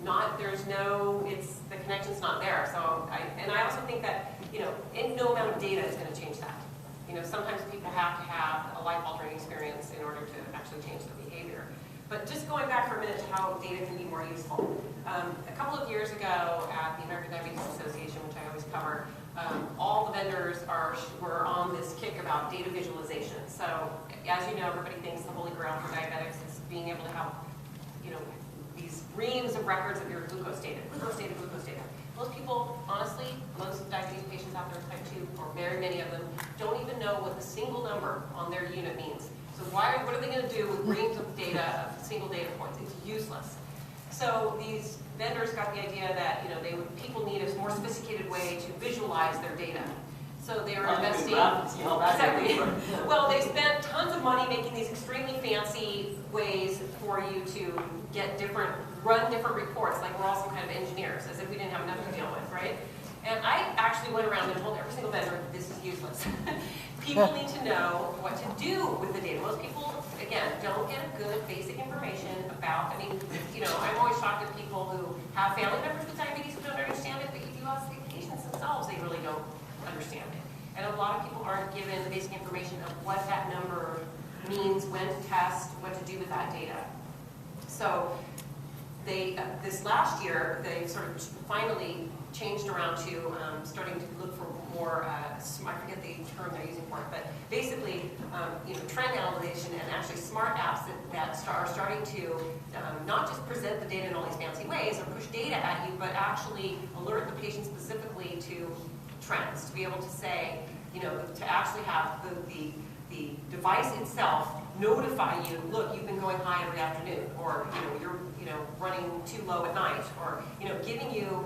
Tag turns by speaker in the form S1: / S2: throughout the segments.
S1: the connection's not there. So I also think that, no amount of data is going to change that. Sometimes people have to have a life-altering experience in order to actually change their behavior. But just going back for a minute to how data can be more useful. A couple of years ago at the American Diabetes Association, which I always cover, all the vendors were on this kick about data visualization. So as you know, everybody thinks the holy grail for diabetics is being able to have these reams of records of your glucose data. Most people, honestly, most diabetes patients out there, type 2, or very many of them, don't even know what the single number on their unit means. So what are they going to do with reams of data, of single data points? It's useless. So these vendors got the idea that people need a more sophisticated way to visualize their data. So they were investing. Exactly. Well, they spent tons of money making these extremely fancy ways for you to run different reports, like we're all some kind of engineers, as if we didn't have enough to deal with, right? And I actually went around and told every single vendor, this is useless. People need to know what to do with the data. Most people, again, don't get good basic information about, I'm always shocked at people who have family members with diabetes who don't understand it, but if you ask the patients themselves, they really don't understand it. And a lot of people aren't given the basic information of what that number means, when to test, what to do with that data. So this last year, they sort of finally changed around to starting to look for more, I forget the term they're using for it, but basically, trend analyzation and actually smart apps that are starting to not just present the data in all these fancy ways or push data at you, but actually alert the patient specifically to trends, to be able to say, to actually have the device itself notify you, look, you've been going high every afternoon, or you're running too low at night, or giving you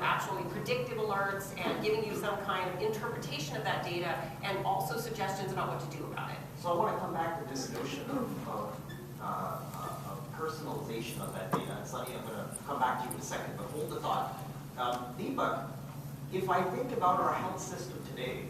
S1: actually predictive alerts and giving you some kind of interpretation of that data and also suggestions about what to do about it.
S2: So I want to come back to this notion of personalization of that data. Sunny, I'm going to come back to you in a second, but hold the thought. Deepak, if I think about our health system today,